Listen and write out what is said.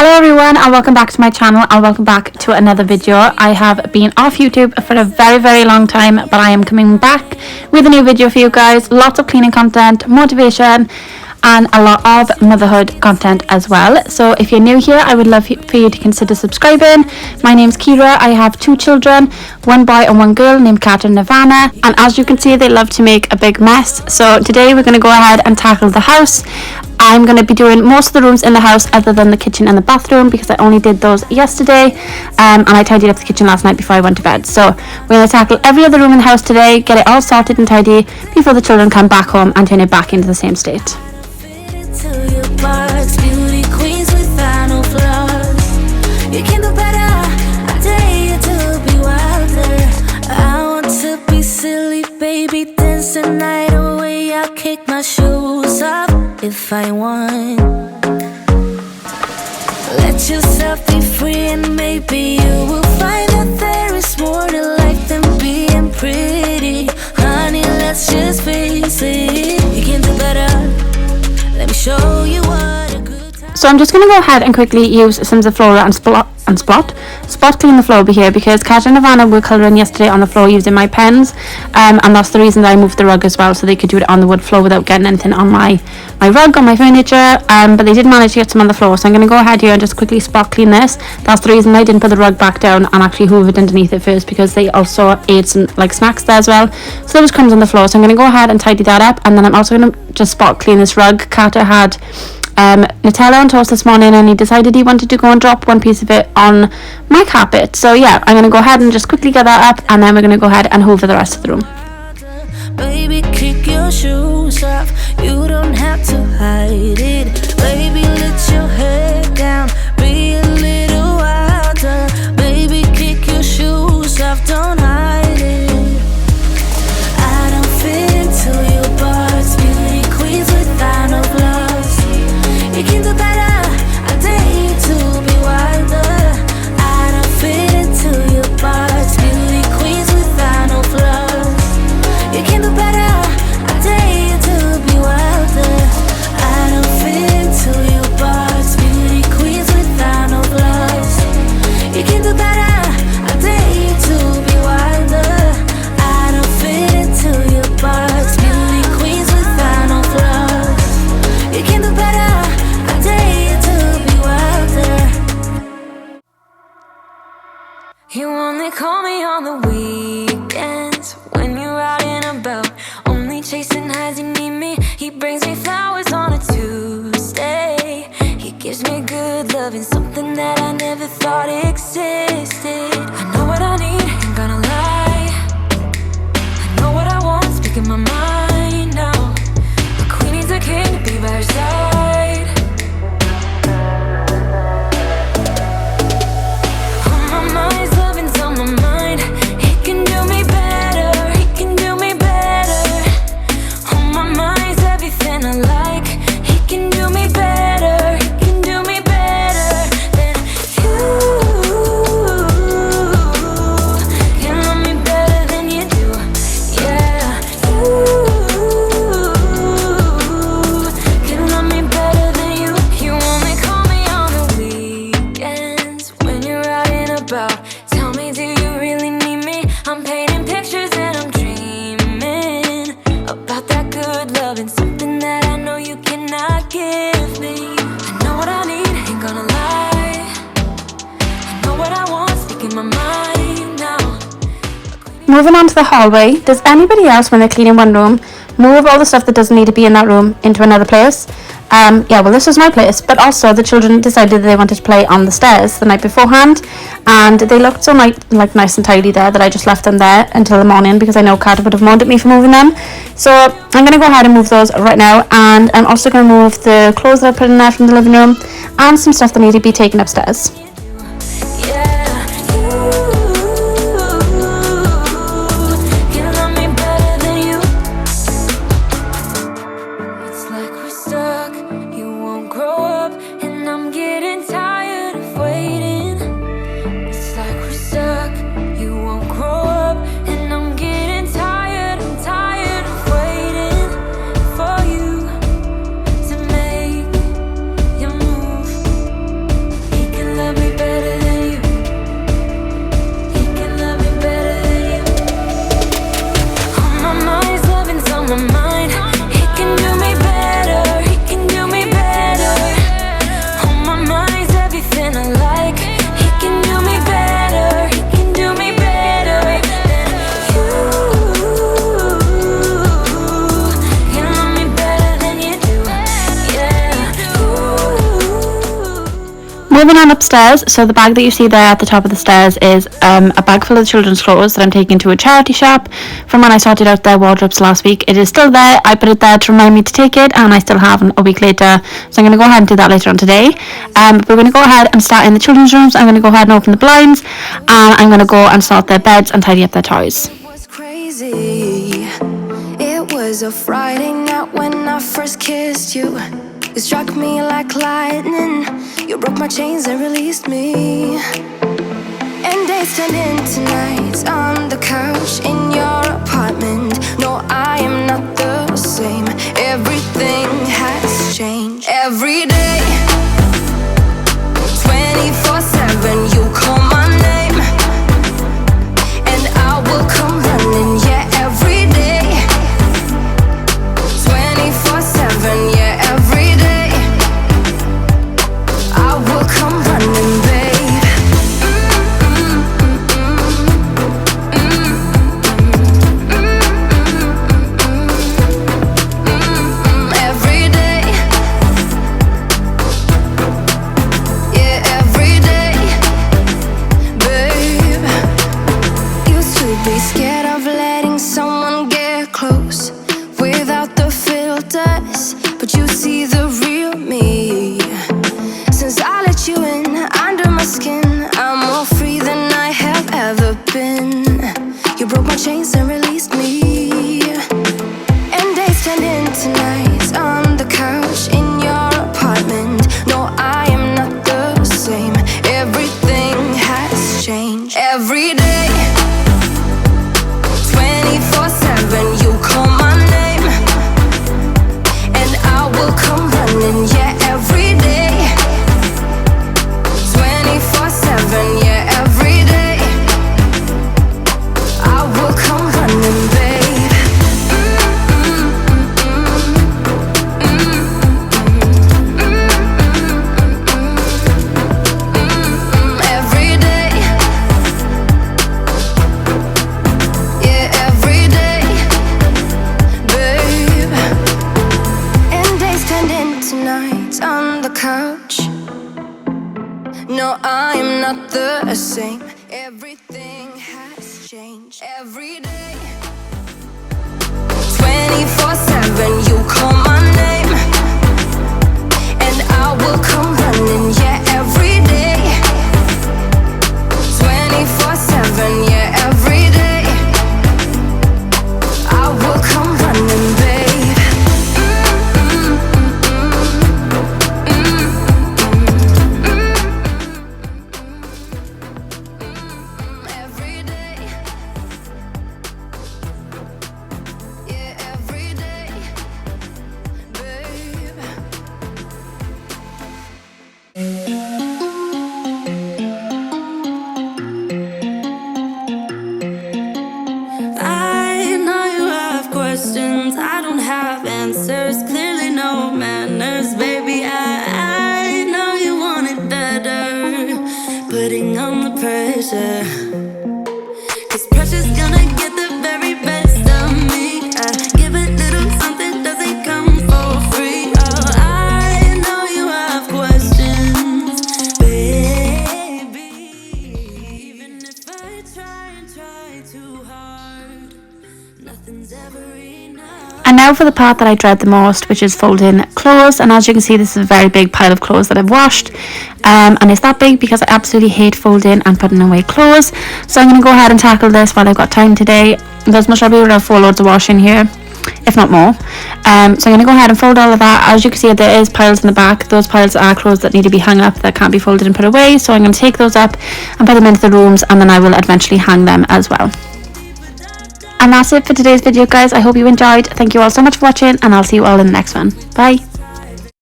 Hello everyone and welcome back to my channel and welcome back to another video. I have been off YouTube for a very long time, but I am coming back with a new video for you guys. Lots of cleaning content, motivation and a lot of motherhood content as well. So if you're new here, I would love for you to consider subscribing. My name's Kira. I have two children, one boy and one girl named Kat and Nirvana, and as you can see they love to make a big mess. So today we're going to go ahead and tackle the house. I'm going to be doing most of the rooms in the house other than the kitchen and the bathroom because I only did those yesterday, and I tidied up the kitchen last night before I went to bed. So we're going to tackle every other room in the house today, get it all sorted and tidy before the children come back home and turn it back into the same state. Beauty queens without no flaws. You can do better. I dare you to be wilder. I want to be silly, baby, dance the night away. I'll kick my shoes off if I want. Let yourself be free and maybe you will find that there is more to life than being pretty. Honey, let's just face it. You can do better. Let me show you what a good time. So I'm just going to go ahead and quickly use some Zaflora and spot clean the floor over here because Kat and Nirvana were colouring yesterday on the floor using my pens, and that's the reason that I moved the rug as well, so they could do it on the wood floor without getting anything on my rug, on my furniture, but they did manage to get some on the floor. So I'm going to go ahead here and just quickly spot clean this. That's the reason I didn't put the rug back down and actually hoovered underneath it first, because they also ate some like snacks there as well, so there was crumbs on the floor. So I'm going to go ahead and tidy that up, and then I'm also going to just spot clean this rug. Carter had Nutella on toast this morning and he decided he wanted to go and drop one piece of it on my carpet. So yeah, I'm going to go ahead and just quickly get that up, and then we're going to go ahead and hoover the rest of the room. Baby, kick your shoes off. You don't have to hide it. Baby, let your head down. Be a little wilder. Baby, kick your shoes off. Don't hide it. I don't fit into your bars. Beauty queens without no flaws. You can do better. I dare you to be wilder. I don't fit into your bars. Beauty queens without no flaws. You can do better. I dare you to be wilder. I don't fit into your bars. Beauty queens without no flaws. You can do better. I dare you to be wilder. I don't fit into your bars. Beauty queens without no flaws. You can do better. I dare you to be wilder. You only call me on the weekends when you're out and about, only chasing highs. You need me. He brings me flowers on a Tuesday. He gives me good loving, something that I never thought existed. I know what I need, ain't gonna lie. I know what I want, speaking my mind now. A queen needs a king to be by her side. On my mind's loving's on my mind. He can do me better, he can do me better. On my mind's everything I like. He can do me better, he can do me better than you. Can love me better than you do. Yeah, you can love me better than you. You only call me on the weekends when you're out and about. Tell me, do you really need me? I'm painting pictures and I'm dreaming about that good loving, something that I know you cannot give me. I know what I need, ain't gonna lie. I know what I want, speaking my mind now. Moving on to the hallway, does anybody else, when they're cleaning one room, move all the stuff that doesn't need to be in that room into another place? Yeah, well, this was my place, but also the children decided that they wanted to play on the stairs the night beforehand, and they looked so nice and tidy there that I just left them there until the morning because I know Carter would have moaned at me for moving them. So I'm going to go ahead and move those right now, and I'm also going to move the clothes that I put in there from the living room and some stuff that need to be taken upstairs. moving on upstairs. So the bag that you see there at the top of the stairs is a bag full of children's clothes that I'm taking to a charity shop from when I sorted out their wardrobes last week. It is still there. I put it there to remind me to take it, and I still haven't a week later, so I'm going to go ahead and do that later on today. We're going to go ahead and start in the children's rooms. I'm going to go ahead and open the blinds, and I'm going to go and sort their beds and tidy up their toys. It was crazy. It was a Friday night when I first kissed you. You struck me like lightning. You broke my chains and released me. And days turned into nights on the couch in your apartment. No, I am not the same. Everything has changed. Every day, 24/7, you call my name, and I will come running. Yeah, every day, 24/7. Yeah, every day, I will come running, babe. Scared of letting someone get close without the filters, but you see the real me. Since I let you in under my skin, I'm more free than I have ever been. You broke my chains and released me. And days turned into nights on the couch in your apartment. No, I am not the same. Everything has changed. Every day, 24/7, you call my name, and I will come running. Yeah, every day, 24/7. Yeah, every day, I will come running, babe. Every day, yeah, every day, babe. And days turned into nights on the couch. No, I am not the same. Everything has changed. Every day, 24/7, you call my name, and I will come running. Yeah, every day, 24/7. Yeah, every day, I will come running, babe. Every day, yeah, every day, babe. I know you have questions, I don't have answers. Clearly no manners, baby. I know you want it better, putting on the pressure. 'Cause pressure's gonna get the very best of me. I give a little something, doesn't come for free. Oh, I know you have questions, baby. Even if I try and try too hard, nothing's ever enough. And now for the part that I dread the most, which is folding clothes. And as you can see, this is a very big pile of clothes that I've washed, and it's that big because I absolutely hate folding and putting away clothes. So I'm going to go ahead and tackle this while I've got time today. There's much I'll be able to have 4 loads of washing here, if not more. So I'm going to go ahead and fold all of that. As you can see, there is piles in the back. Those piles are clothes that need to be hung up, that can't be folded and put away. So I'm going to take those up and put them into the rooms, and then I will eventually hang them as well. And that's it for today's video, guys. I hope you enjoyed. Thank you all so much for watching, and I'll see you all in the next one. Bye.